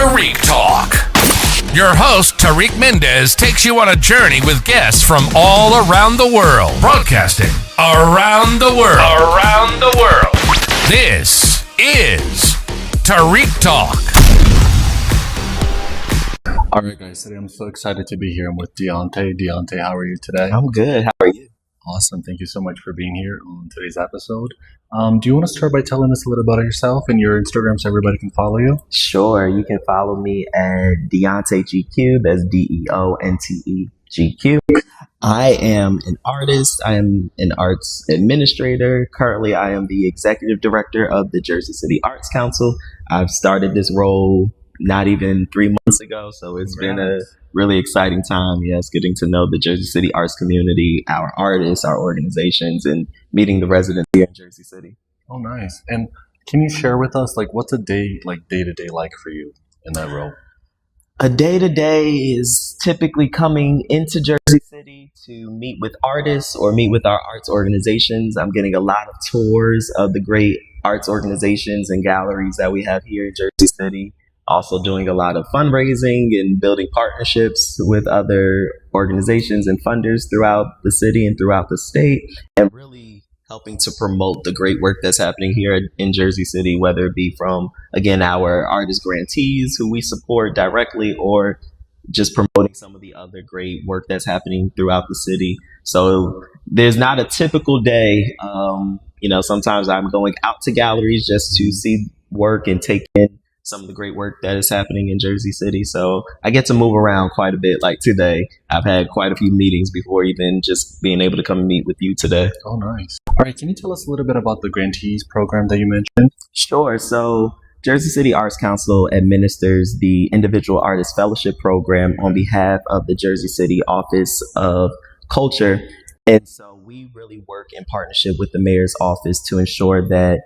Tarik Talk. Your host, Tarik Mendez, takes you on a journey with guests from all around the world. Broadcasting around the world. Around the world. This is Tarik Talk. All right, guys. Today I'm so excited to be here. I'm with Deonté. Deonté, how are you today? I'm good. How are you? Awesome. Thank you so much for being here on today's episode. Do you want to start by telling us a little about yourself and your Instagram so everybody can follow you? Sure. You can follow me at Deonté GQ. That's Deonte GQ. I am an artist. I am an arts administrator. Currently, I am the executive director of the Jersey City Arts Council. I've started this role not even 3 months ago, so it's been a really exciting time. Yes, getting to know the Jersey City arts community, our artists, our organizations, and meeting the residents here in Jersey City. Oh, nice. And can you share with us, what's a day to day like for you in that role? A day-to-day is typically coming into Jersey City to meet with artists or meet with our arts organizations. I'm getting a lot of tours of the great arts organizations and galleries that we have here in Jersey City. Also doing a lot of fundraising and building partnerships with other organizations and funders throughout the city and throughout the state, and really helping to promote the great work that's happening here in Jersey City, whether it be from, again, our artist grantees who we support directly, or just promoting some of the other great work that's happening throughout the city. So there's not a typical day. Sometimes I'm going out to galleries just to see work and take in some of the great work that is happening in Jersey City. So I get to move around quite a bit. Like today, I've had quite a few meetings before even just being able to come and meet with you today. Oh, nice. All right. Can you tell us a little bit about the grantees program that you mentioned? Sure. So Jersey City Arts Council administers the Individual Artist Fellowship Program on behalf of the Jersey City Office of Culture. And so we really work in partnership with the mayor's office to ensure that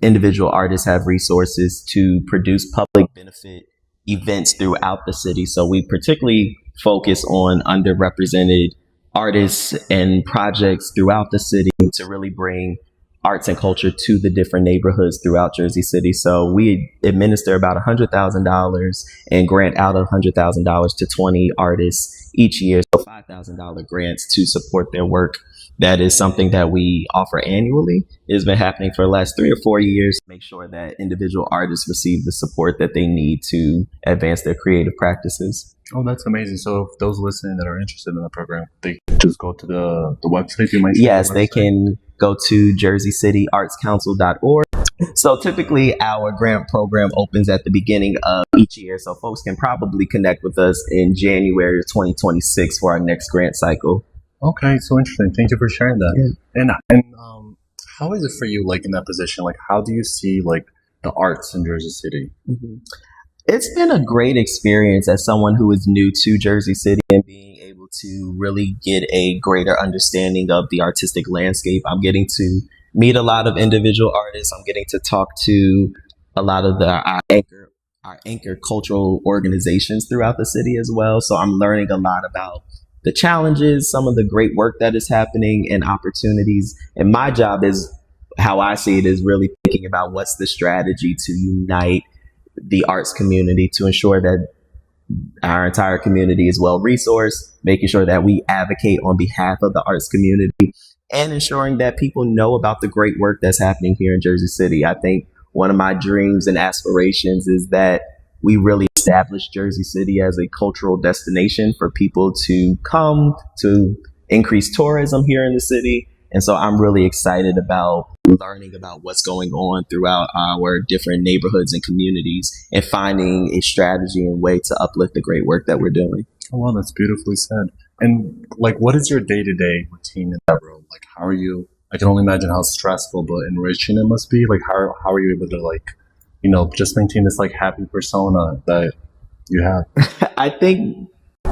individual artists have resources to produce public benefit events throughout the city. So we particularly focus on underrepresented artists and projects throughout the city to really bring arts and culture to the different neighborhoods throughout Jersey City. So we administer about $100,000 and grant out $100,000 to 20 artists each year. So $5,000 grants to support their work. That is something that we offer annually. It has been happening for the last 3 or 4 years to make sure that individual artists receive the support that they need to advance their creative practices. Oh, that's amazing. So if those listening that are interested in the program, they just go to the website you mentioned? Yes, they can go to jerseycityartscouncil.org. So typically our grant program opens at the beginning of each year. So folks can probably connect with us in January of 2026 for our next grant cycle. Okay, so interesting. Thank you for sharing that. Yeah. And how is it for you, in that position? How do you see, the arts in Jersey City? Mm-hmm. It's been a great experience as someone who is new to Jersey City and being able to really get a greater understanding of the artistic landscape. I'm getting to meet a lot of individual artists. I'm getting to talk to a lot of our anchor cultural organizations throughout the city as well. So I'm learning a lot about the challenges, some of the great work that is happening, and opportunities. And my job is, how I see it, is really thinking about what's the strategy to unite the arts community to ensure that our entire community is well resourced, making sure that we advocate on behalf of the arts community, and ensuring that people know about the great work that's happening here in Jersey City. I think one of my dreams and aspirations is that we really establish Jersey City as a cultural destination for people to come to increase tourism here in the city. And so I'm really excited about learning about what's going on throughout our different neighborhoods and communities and finding a strategy and way to uplift the great work that we're doing. Oh, wow, that's beautifully said. And what is your day-to-day routine in that role? How are you? I can only imagine how stressful but enriching it must be. How are you able to just maintain this happy persona that you have? I think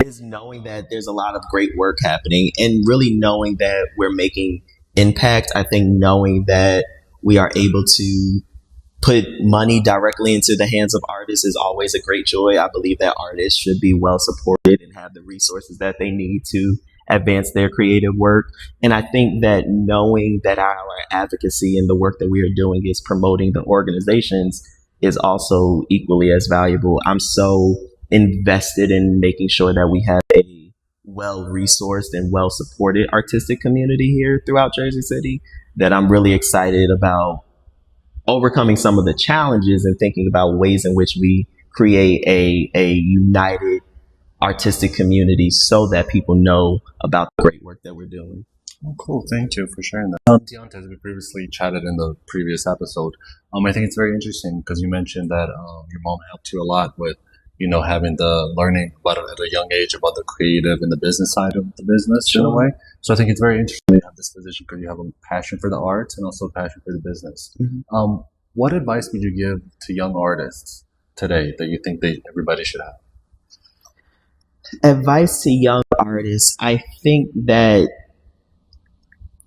is knowing that there's a lot of great work happening and really knowing that we're making impact. I think knowing that we are able to put money directly into the hands of artists is always a great joy. I believe that artists should be well supported and have the resources that they need to advance their creative work. And I think that knowing that our advocacy and the work that we are doing is promoting the organizations is also equally as valuable. I'm so invested in making sure that we have a well-resourced and well-supported artistic community here throughout Jersey City that I'm really excited about overcoming some of the challenges and thinking about ways in which we create a united artistic community so that people know about the great work that we're doing. Oh, cool. Thank you for sharing that. Deonté, as we previously chatted in the previous episode, I think it's very interesting because you mentioned that your mom helped you a lot with, having the learning about it at a young age about the creative and the business side of the business. Sure. In a way. So I think it's very interesting to have this position because you have a passion for the arts and also a passion for the business. Mm-hmm. What advice would you give to young artists today that you think everybody should have? Advice to young artists. I think that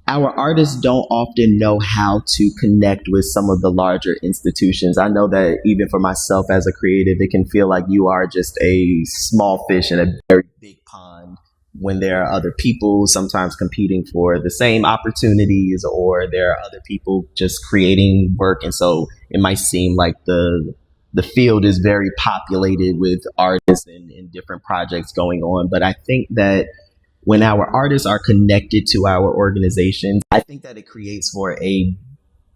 our artists don't often know how to connect with some of the larger institutions. I know that even for myself as a creative, it can feel like you are just a small fish in a very big pond when there are other people sometimes competing for the same opportunities, or there are other people just creating work. And so it might seem like the field is very populated with artists and different projects going on. But I think that when our artists are connected to our organizations, I think that it creates for a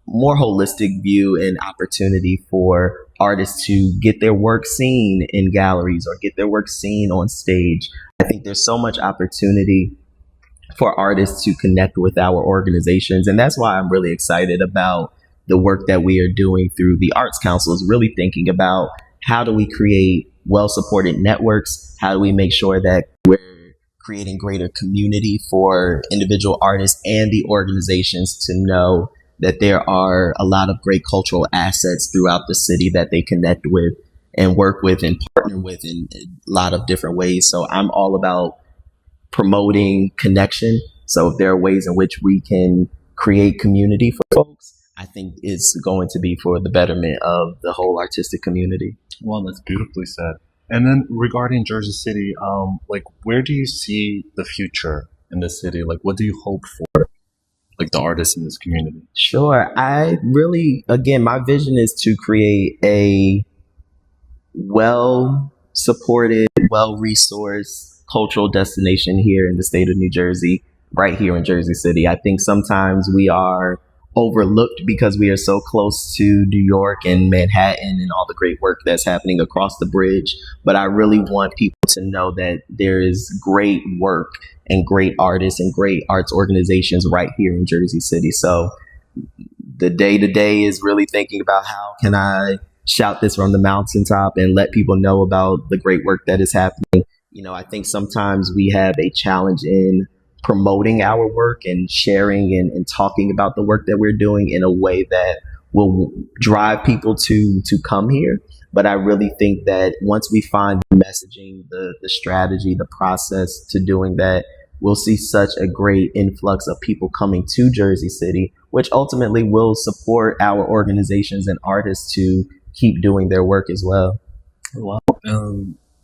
more holistic view and opportunity for artists to get their work seen in galleries or get their work seen on stage. I think there's so much opportunity for artists to connect with our organizations. And that's why I'm really excited about the work that we are doing through the Arts Council, is really thinking about how do we create well-supported networks? How do we make sure that we're creating greater community for individual artists and the organizations to know that there are a lot of great cultural assets throughout the city that they connect with and work with and partner with in a lot of different ways. So I'm all about promoting connection. So if there are ways in which we can create community for folks, I think it's going to be for the betterment of the whole artistic community. Well, that's beautifully said. And then regarding Jersey City, where do you see the future in the city? Like, what do you hope for, like, the artists in this community? Sure. I really, again, my vision is to create a well-supported, well-resourced cultural destination here in the state of New Jersey, right here in Jersey City. I think sometimes we are overlooked because we are so close to New York and Manhattan and all the great work that's happening across the bridge. But I really want people to know that there is great work and great artists and great arts organizations right here in Jersey City. So the day-to-day is really thinking about how can I shout this from the mountaintop and let people know about the great work that is happening. I think sometimes we have a challenge in promoting our work and sharing and talking about the work that we're doing in a way that will drive people to come here. But I really think that once we find the messaging, the strategy, the process to doing that, we'll see such a great influx of people coming to Jersey City, which ultimately will support our organizations and artists to keep doing their work as well. Wow.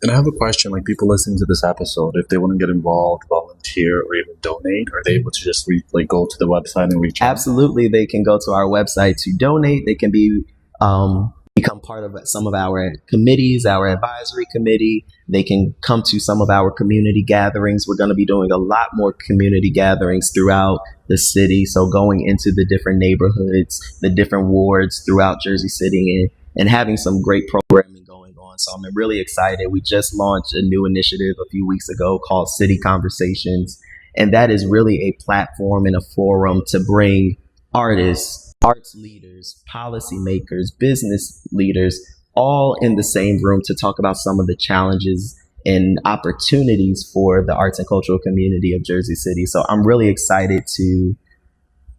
And I have a question, like people listening to this episode, if they want to get involved, volunteer, or even donate, are they able to just go to the website and reach out? Absolutely. They can go to our website to donate. They can become part of some of our committees, our advisory committee. They can come to some of our community gatherings. We're going to be doing a lot more community gatherings throughout the city. So going into the different neighborhoods, the different wards throughout Jersey City and having some great programming going on. So I'm really excited. We just launched a new initiative a few weeks ago called City Conversations. And that is really a platform and a forum to bring artists, arts leaders, policymakers, business leaders, all in the same room to talk about some of the challenges and opportunities for the arts and cultural community of Jersey City. So I'm really excited to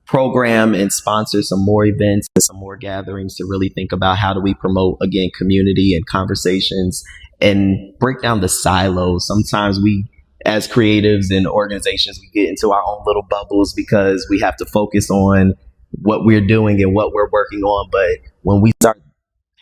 program and sponsor some more events and some more gatherings to really think about how do we promote, again, community and conversations and break down the silos. Sometimes we, as creatives and organizations, we get into our own little bubbles because we have to focus on what we're doing and what we're working on. But when we start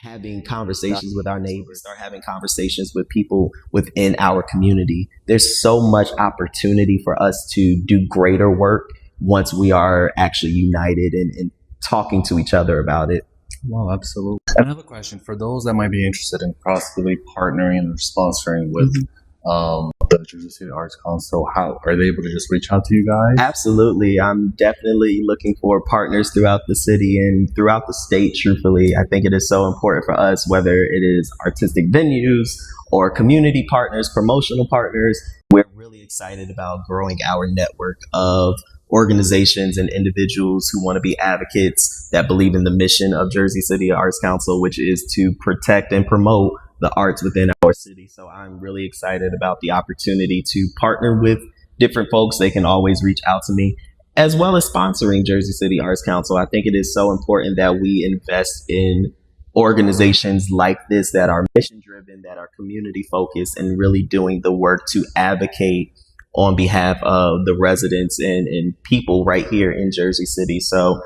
having conversations with our neighbors, start having conversations with people within our community, there's so much opportunity for us to do greater work once we are actually united and talking to each other about it. Wow, absolutely. And I have a question for those that might be interested in possibly partnering or sponsoring with the Jersey City Arts Council. How are they able to just reach out to you guys? Absolutely. I'm definitely looking for partners throughout the city and throughout the state, truthfully. I think it is so important for us, whether it is artistic venues or community partners, promotional partners. We're really excited about growing our network of organizations and individuals who want to be advocates that believe in the mission of Jersey City Arts Council, which is to protect and promote the arts within our city. So I'm really excited about the opportunity to partner with different folks. They can always reach out to me, as well as sponsoring Jersey City Arts Council. I think it is so important that we invest in organizations like this that are mission driven, that are community focused, and really doing the work to advocate on behalf of the residents and people right here in Jersey City. So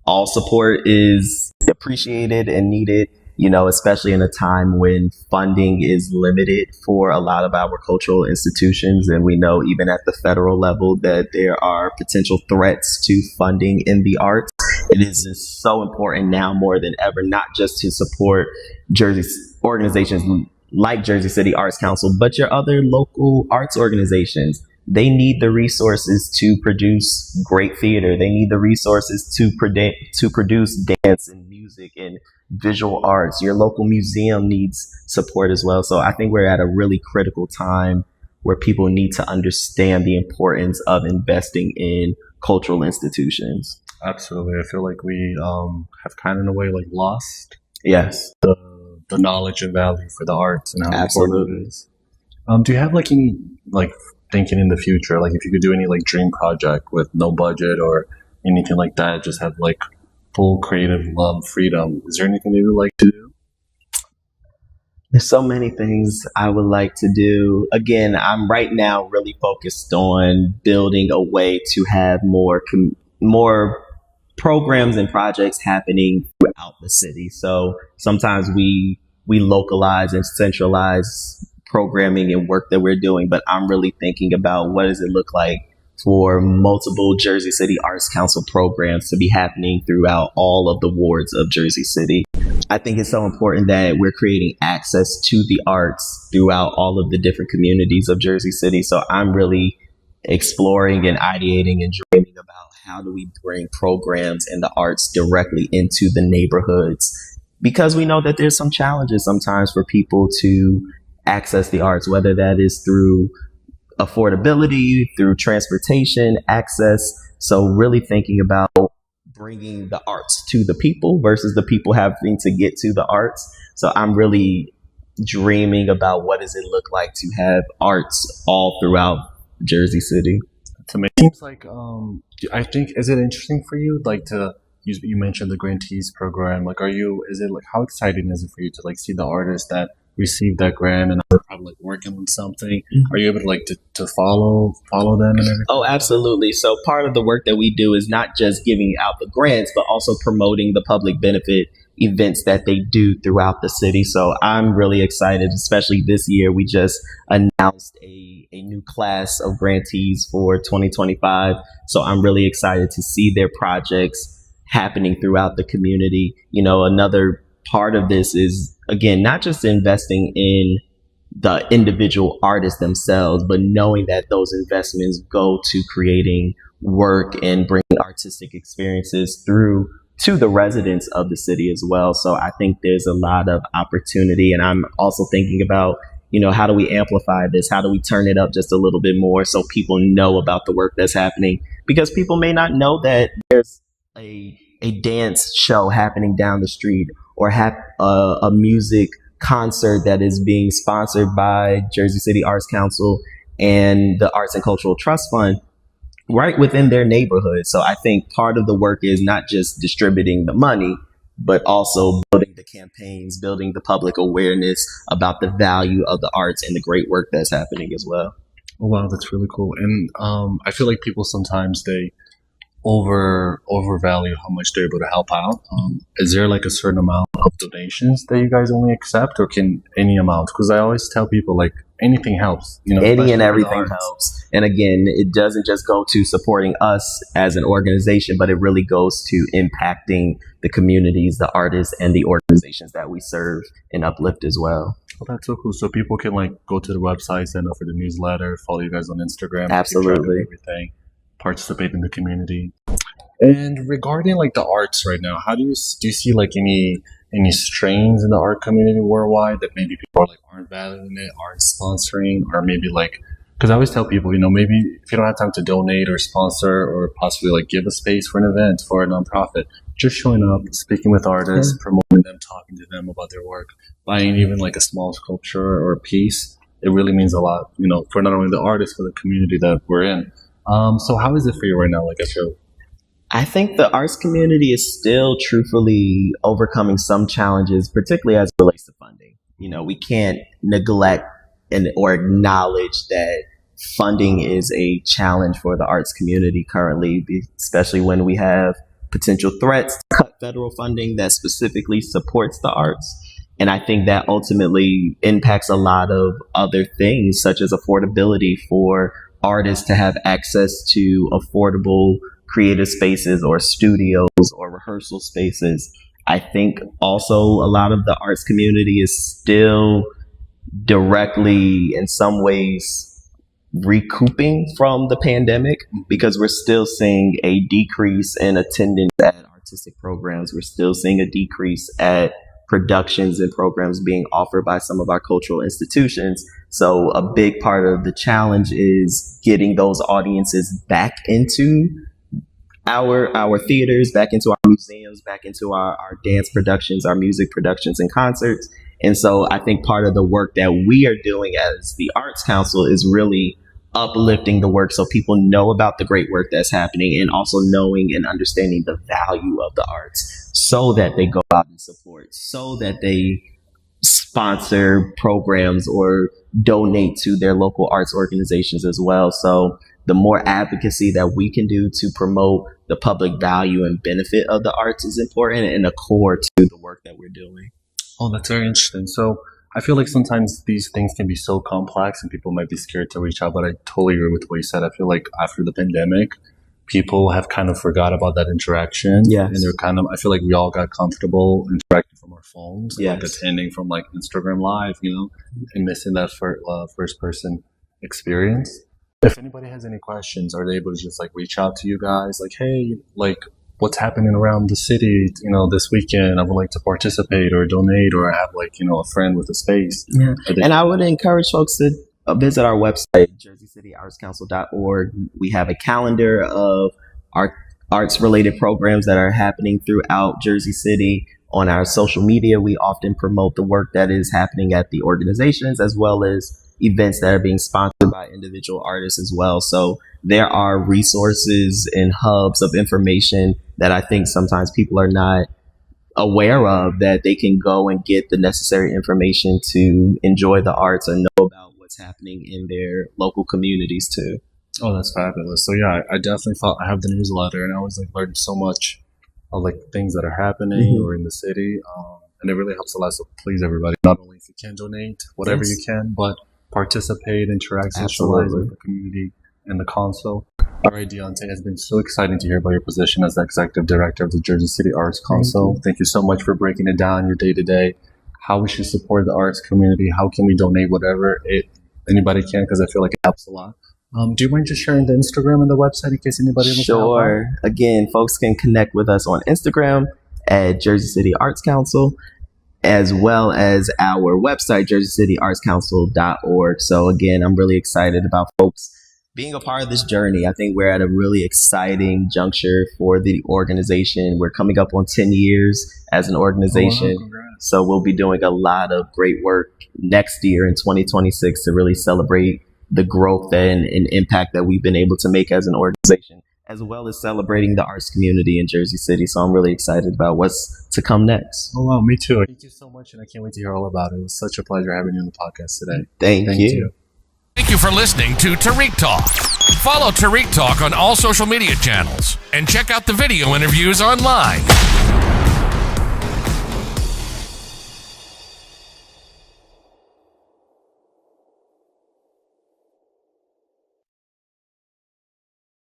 all support is appreciated and needed, especially in a time when funding is limited for a lot of our cultural institutions. And we know even at the federal level that there are potential threats to funding in the arts. It is just so important now more than ever, not just to support Jersey organizations like Jersey City Arts Council, but your other local arts organizations. They need the resources to produce great theater. They need the resources to produce dance and music and visual arts. Your local museum needs support as well. So I think we're at a really critical time where people need to understand the importance of investing in cultural institutions. Absolutely. I feel like we have kind of in a way like lost Yes. the knowledge and value for the arts and how important it is. Do you have like any like thinking in the future, like if you could do any like dream project with no budget or anything like that, just have like full creative freedom? Is there anything that you would like to do? There's so many things I would like to do. Again, I'm right now really focused on building a way to have more programs and projects happening throughout the city. So sometimes we localize and centralize programming and work that we're doing, but I'm really thinking about what does it look like for multiple Jersey City Arts Council programs to be happening throughout all of the wards of Jersey City. I think it's so important that we're creating access to the arts throughout all of the different communities of Jersey City. So I'm really exploring and ideating and dreaming about how do we bring programs and the arts directly into the neighborhoods, because we know that there's some challenges sometimes for people to access the arts, whether that is through affordability, through transportation, access. So really thinking about bringing the arts to the people versus the people having to get to the arts. So I'm really dreaming about what does it look like to have arts all throughout Jersey City. To me, it seems like I think, is it interesting for you like to you mentioned the grantees program, like is it like how exciting is it for you to like see the artists that receive that grant and are probably like working on something? Are you able to like to follow them and everything? Oh, absolutely. So part of the work that we do is not just giving out the grants, but also promoting the public benefit events that they do throughout the city. So I'm really excited, especially this year. We just announced a new class of grantees for 2025. So I'm really excited to see their projects happening throughout the community. Another part of this is, again, not just investing in the individual artists themselves, but knowing that those investments go to creating work and bringing artistic experiences through to the residents of the city as well. So I think there's a lot of opportunity. And I'm also thinking about, how do we amplify this? How do we turn it up just a little bit more so people know about the work that's happening? Because people may not know that there's a dance show happening down the street, or a music concert that is being sponsored by Jersey City Arts Council and the Arts and Cultural Trust Fund right within their neighborhood. So I think part of the work is not just distributing the money, but also building the campaigns, building the public awareness about the value of the arts and the great work that's happening as well. Oh, wow, that's really cool. And I feel like people sometimes they overvalue how much they're able to help out. Is there like a certain amount of donations that you guys only accept, or can any amount? Because I always tell people like anything helps. Any and everything helps. And again, it doesn't just go to supporting us as an organization, but it really goes to impacting the communities, the artists, and the organizations that we serve and uplift as well. Well, that's so cool. So people can like go to the website, sign up for the newsletter, follow you guys on Instagram, Absolutely, keep track of everything, participate in the community. And regarding like the arts right now, how do you see like any strains in the art community worldwide that maybe people are like aren't valuing it, aren't sponsoring, or maybe like, because I always tell people, you know, maybe if you don't have time to donate or sponsor or possibly like give a space for an event for a nonprofit, just showing up, speaking with artists, promoting them, talking to them about their work, buying even like a small sculpture or a piece, it really means a lot, you know, for not only the artists, but the community that we're in. So how is it for you right now? Like I think the arts community is still truthfully overcoming some challenges, particularly as it relates to funding. You know, we can't neglect or acknowledge that funding is a challenge for the arts community currently, especially when we have potential threats to cut federal funding that specifically supports the arts. And I think that ultimately impacts a lot of other things, such as affordability for artists to have access to affordable creative spaces or studios or rehearsal spaces. I think also a lot of the arts community is still directly in some ways recouping from the pandemic, because we're still seeing a decrease in attendance at artistic programs. We're still seeing a decrease at productions and programs being offered by some of our cultural institutions. So a big part of the challenge is getting those audiences back into our theaters, back into our museums, back into our dance productions, our music productions and concerts. And so I think part of the work that we are doing as the Arts Council is really uplifting the work so people know about the great work that's happening, and also knowing and understanding the value of the arts so that they go out and support, so that they sponsor programs or donate to their local arts organizations as well. So the more advocacy that we can do to promote the public value and benefit of the arts is important and a core to the work that we're doing. Oh, that's very interesting. So I feel like sometimes these things can be so complex and people might be scared to reach out, but I totally agree with what you said. I feel like after the pandemic, people have kind of forgot about that interaction. Yes. And I feel like we all got comfortable interacting from our phones, yes, like attending from like Instagram Live, you know, and missing that first person experience. If anybody has any questions, are they able to just like reach out to you guys? Like, hey, like what's happening around the city, you know, this weekend, I would like to participate or donate, or I have like, you know, a friend with a space. Yeah. And I would encourage folks to visit our website, jerseycityartscouncil.org. We have a calendar of arts related programs that are happening throughout Jersey City. On our social media, we often promote the work that is happening at the organizations, as well as events that are being sponsored by individual artists as well. So there are resources and hubs of information that I think sometimes people are not aware of, that they can go and get the necessary information to enjoy the arts and know about what's happening in their local communities too. Oh, that's fabulous. So yeah, I definitely thought I have the newsletter, and I always like learn so much of like things that are happening or in the city. And it really helps a lot. So please, everybody, not only if you can donate, whatever you can, but participate, interact, socialize with the community and the council. All right, Deonté, it's been so exciting to hear about your position as the executive director of the Jersey City Arts Council. Thank you so much for breaking it down, your day-to-day, how we should support the arts community, how can we donate whatever anybody can, because I feel like it helps a lot. Do you mind just sharing the Instagram and the website in case anybody wants to help out? Sure. Again, folks can connect with us on Instagram at Jersey City Arts Council, as well as our website, jerseycityartscouncil.org. So again, I'm really excited about folks being a part of this journey. I think we're at a really exciting juncture for the organization. We're coming up on 10 years as an organization. Oh, wow, so we'll be doing a lot of great work next year in 2026 to really celebrate the growth and impact that we've been able to make as an organization, as well as celebrating the arts community in Jersey City. So I'm really excited about what's to come next. Oh, wow, me too. Thank you so much, and I can't wait to hear all about it. It was such a pleasure having you on the podcast today. Thank you. Thank you for listening to Tarik Talk. Follow Tarik Talk on all social media channels and check out the video interviews online.